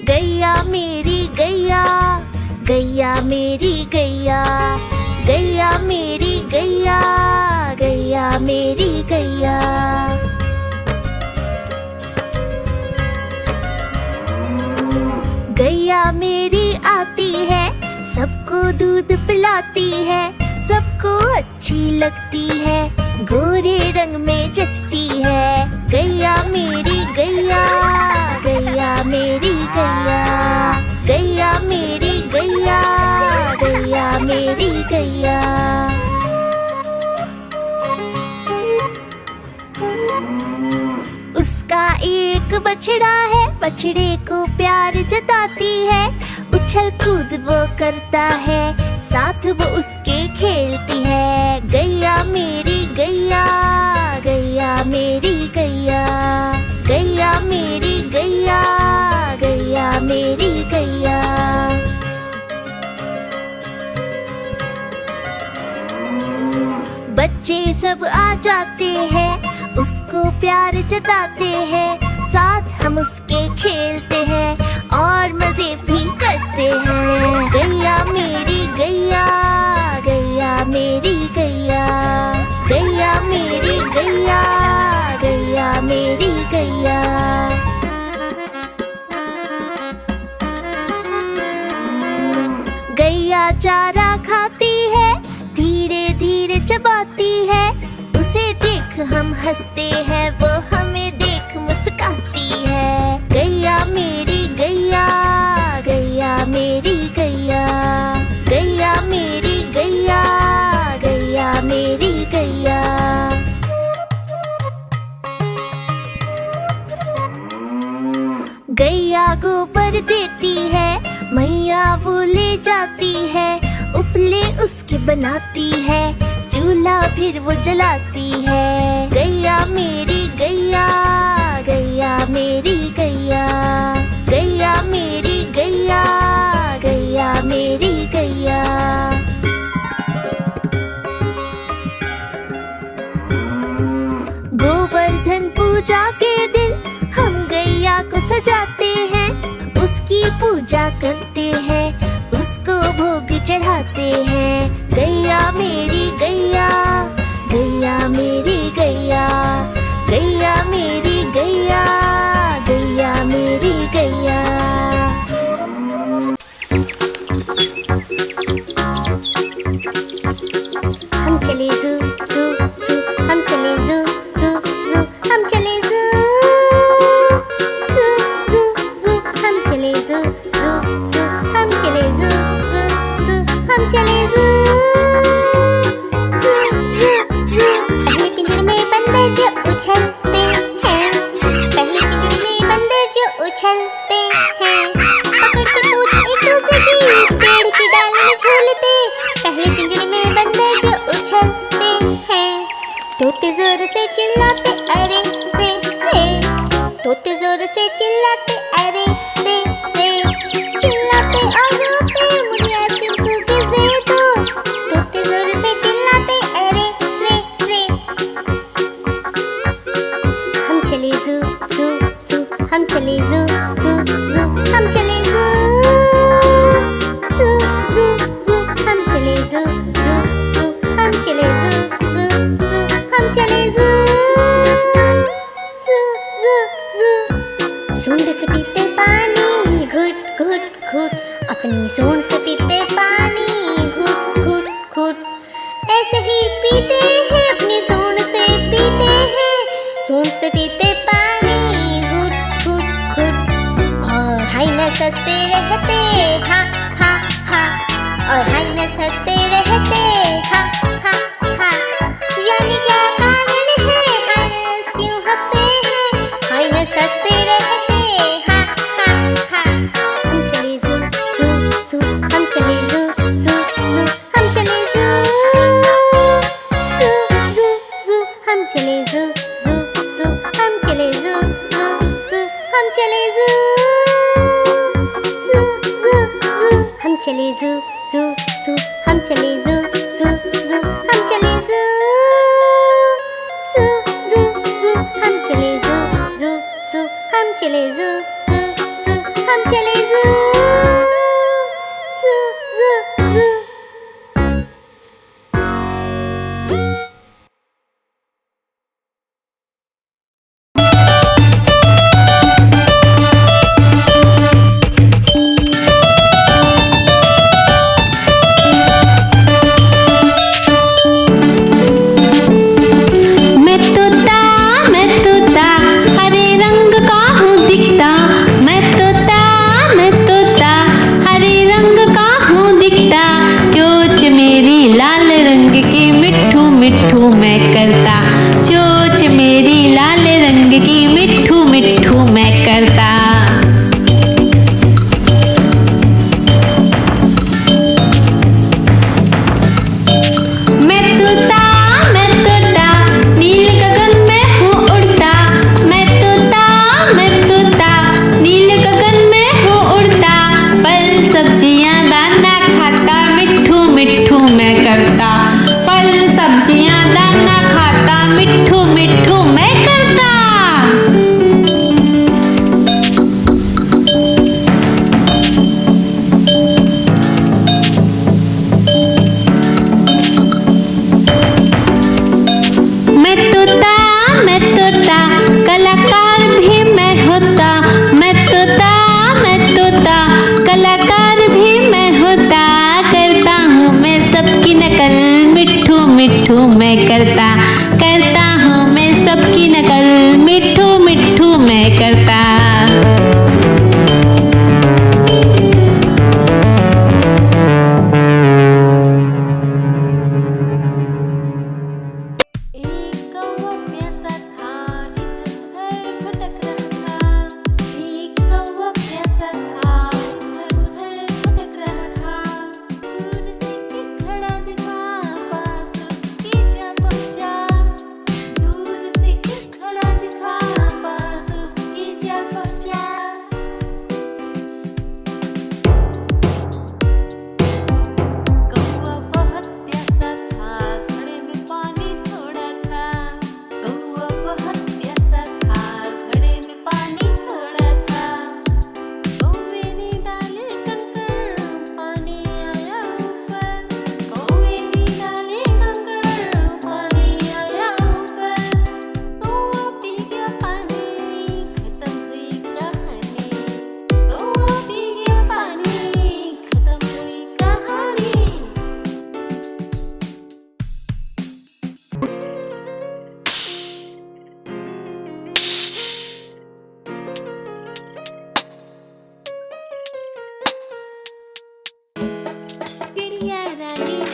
गैया मेरी गैया, गैया मेरी गैया, गैया मेरी गैया, गैया मेरी गैया। गैया मेरी आती है, सबको दूध पिलाती है, सबको अच्छी लगती है, गोरे रंग में जचती है। गैया मेरी गैया, गैया मेरी गैया, गैया मेरी गैया, गैया मेरी गैया। उसका एक बछड़ा है, बछड़े को प्यार जताती है, उछल कूद वो करता है, साथ वो उसके खेलती है। गैया मेरी गैया, गैया मेरी गैया, गैया मेरी गैया, गैया मेरी गैया। बच्चे सब आ जाते हैं, उसको प्यार जताते हैं, साथ हम उसके खेलते हैं और मजे भी करते हैं। गैया मेरी गैया, गैया मेरी गैया, गैया मेरी गैया, गैया मेरी गैया। गैया चारा खाती है, धीरे धीरे चबाती है, उसे देख हम हंसते हैं, वो हमें देख मुस्कुराती है। गैया मेरी गैया, गैया मेरी गैया, गैया मेरी गैया, गैया मेरी गैया। गैया गोबर देती है, मैया वो ले जाती है, उपले उसके बनाती है, चूल्हा फिर वो जलाती है। गैया मेरी गैया, गैया मेरी गैया, गैया मेरी गैया, गैया मेरी गैया। गोवर्धन पूजा के दिन हम गैया को सजाते हैं, उसकी पूजा करते हैं, उसको भोग चढ़ाते हैं। गैया मेरी गैया, गैया मेरी गैया, गैया मेरी गैया, गैया मेरी गैया। हम चले ज़ू ज़ू ज़ू, हम चले ज़ू ज़ू ज़ू, हम चले ज़ू ज़ू ज़ू ज़ू, हम चले ज़ू ज़ू ज़ू, हम चले ज़ू ज़ू ज़ू, हम चले ज़ू ज़ू ज़ू ज़ू। पहले पिंजरे में बंदर जो उछलते हैं, पहले पिंजरे में बंदर जो उछलते हैं, पकड़ के पूछ एक दूसरे की, पेड़ की डाली में झूलते। पहले पिंजरे में बंदर जो उछलते हैं, तोते जोर से चिल्लाते अरे रे रे, तोते जोर से चिल्लाते अरे रे रे, चिल्लाते और रोते मुझे आइसक्रीम कुकीज़ दे दो। तोते जोर से चिल्लाते अरे रे रे। हम चले ज़ू ज़ू ज़ू, हम चले ज़ू ज़ू ज़ू, हम चले ज़ू ज़ू ज़ू ज़ू, हम चले ज़ू ज़ू ज़ू, हम चले ज़ू ज़ू ज़ू, हम चले ज़ू ज़ू ज़ू ज़ू। सूंड से पीते पानी घुट घुट घुट, अपनी सूंड से पीते पानी घुट घुट घुट, ऐसे ही पीते हैं अपनी सूंड से पीते हैं, सूंड से पीते पानी घुट घुट घुट। और हाइनस हंसते रहते हा हा हा, और हाइनस हंसते रहते हा हा हा। जाने क्या कारण है हाइनस क्यों हंसते हैं, हाइनस हंसते रहते हा हा हा। हम चले ज़ू ज़ू ज़ू, हम चले ज़ू ज़ू ज़ू, हम चले ज़ू ज़ू ज़ू ज़ू, हम चले ज़ू ज़ू ज़ू, हम चले ज़ू ज़ू ज़ू, हम चले ज़ू ज़ू ज़ू ज़ू, हम चले ज़ू ज़ू ज़ू, हम चले ज़ू ज़ू ज़ू, हम चले ज़ू ज़ू ज़ू ज़ू, हम चले ज़ू ज़ू ज़ू, हम चले ज़ू ज़ू ज़ू, हम चले ज़ू ज़ू ज़ू ज़ू। मिट्ठू मैं करता, चोंच मेरी लाल रंग की मिट्ठू मिट्ठू मैं करता। मैं तोता नील गगन में हूँ उड़ता। मैं तोता नील गगन में हूँ उड़ता। फल सब्जियाँ दाना खाता, मिट्ठू मिट्ठू मैं करता। फल सब्जियाँ दाना खाता, मिट्ठू मिट्ठू मैं करता। मैं तोता कलाकार भी मैं होता। मैं तोता कलाकार भी मैं होता। करता हूँ मैं सबकी नकल, मिट्ठू मिट्ठू मैं करता। करता हूँ मैं सबकी नकल, मिट्ठू मिट्ठू मैं करता।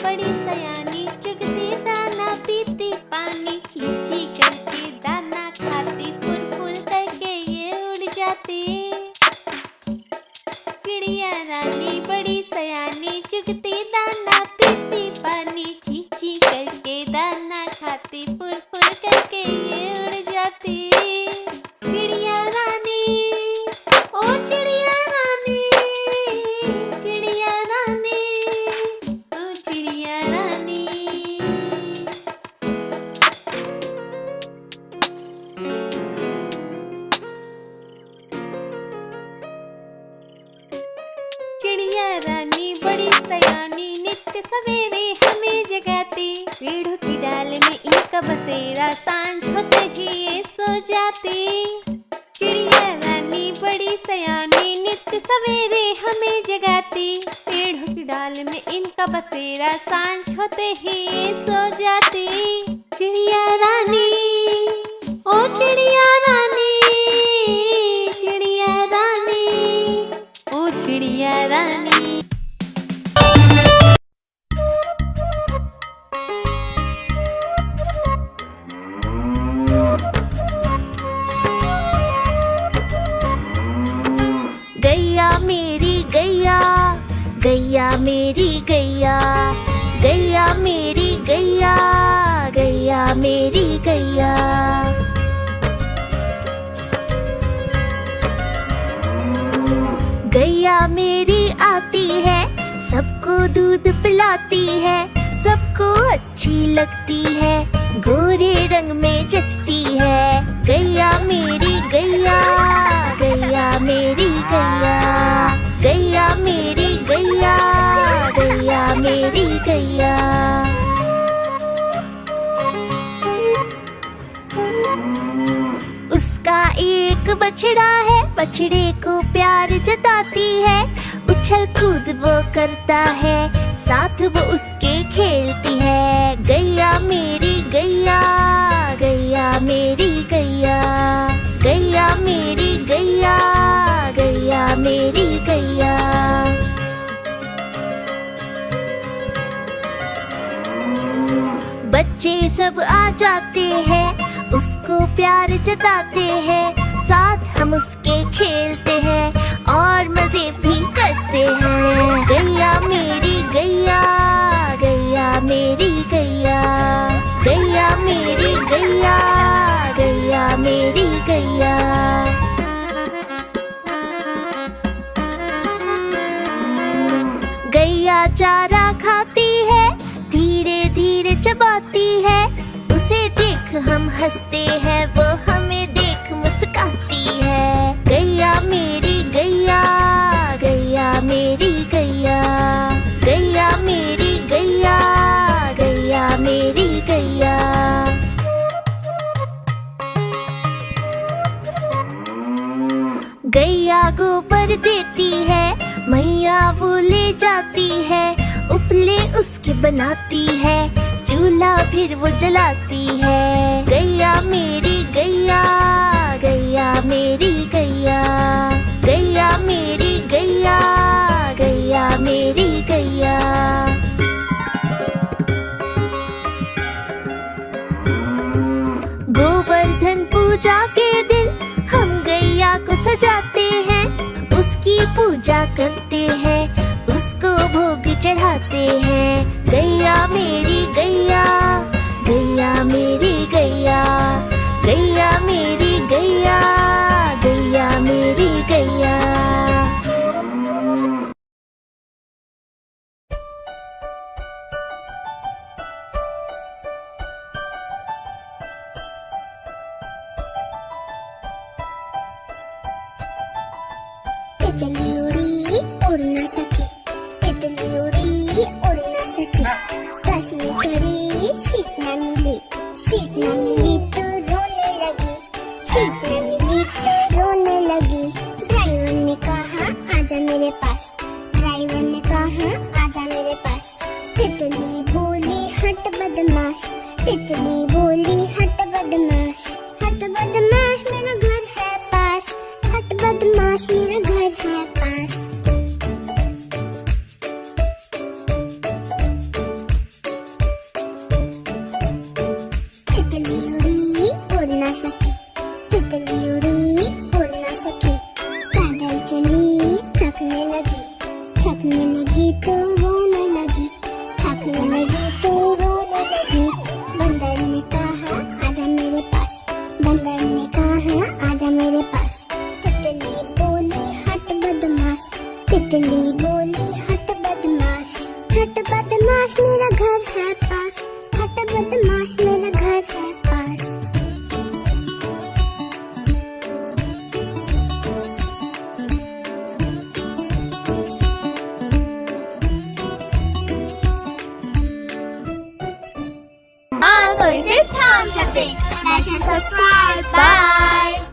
बड़ी सयानी चुगती दाना पीती पानी, चींची करके दाना खाती, फुल फुल करके ये उड़ जाती। चिड़िया रानी बड़ी सयानी चुगती दाना पीती पानी, चींची करके दाना खाती, फुल फुल करके ये उड़ जाती। चिड़िया रानी ओ चिड़िया रानी, चिड़िया रानी ओ चिड़िया रानी। चिड़िया रानी बड़ी सयानी नित्य सवेरे हमें जगाती, पेड़ों की डाल में इनका बसेरा, सांझ होते ही ये सो जाती। चिड़िया रानी बड़ी सयानी नित्य सवेरे हमें जगाती, पेड़ों की डाल में इनका बसेरा, सांझ होते ही ये सो जाती। चिड़िया रानी ओ चिड़िया रानी, चिड़िया रानी ओ चिड़िया रानी। गैया मेरी गैया, गैया मेरी गैया, गैया मेरी गैया, गैया मेरी गैया। गैया मेरी आती है, सबको दूध पिलाती है, सबको अच्छी लगती है, गोरे रंग में जचती है। गैया मेरी गैया, गैया मेरी गैया। बछड़ा है, बछड़े को प्यार जताती है। उछल कूद वो करता है, साथ वो उसके खेलती है। गैया मेरी गैया, गैया मेरी गैया, गैया मेरी गैया, गैया मेरी गैया। बच्चे सब आ जाते हैं, उसको प्यार जताते हैं। साथ हम उसके खेलते हैं और मजे भी करते हैं। गैया मेरी गैया, गैया मेरी गैया, गैया मेरी गैया, गैया मेरी गैया। गैया चारा खाती है, धीरे धीरे चबाती है। उसे देख हम हंसते हैं, वो हमें देख मुस्काती है। गैया मेरी गैया, गैया मेरी गैया, गैया मेरी गैया, गैया मेरी गैया। गैया गोबर देती है, मैया वो ले जाती है। उपले उसके बनाती है, चूल्हा फिर वो जलाती है। गैया मेरी गैया, गैया मेरी गैया, गैया मेरी गैया, गैया मेरी गैया। गोवर्धन पूजा के दिन हम गैया को सजाते हैं। उसकी पूजा करते हैं, उसको भोग चढ़ाते हैं। गैया मेरी गैया, गैया मेरी गैया, गैया मेरी गैया, गैया मेरी गैया। तितली उड़ी उड़ ना सके, तितली उड़ी उड़ ना सके। बस में खड़ी सीट ना मिली, सीट ना मिली तो रोने लगी, सीट ना मिली तो रोने लगी। ड्राइवर ने कहा आजा मेरे पास, ड्राइवर ने कहा आजा मेरे पास। तितली बोली हट बदमाश, तितली बोली हट बदमाश, हट बदमाश मेरा घर है पास, हट बदमाश मेरा घर है पास। तितली उड़ी उड़ ना सकी, तितली उड़ी उड़ ना सकी। पैदल चली थकने लगी, थकने लगी तो रोने लगी, थकने लगी तो रोने लगी। बंदर ने कहा आजा मेरे पास, बंदर ने कहा आजा मेरे पास। तितली बोली हट बदमाश, तितली बोली हट बदमाश, हट बदमाश मेरा घर है पास, हट बदमाश मेरा घर है पास। हाँ तो इसे थाम सकते। Like and subscribe.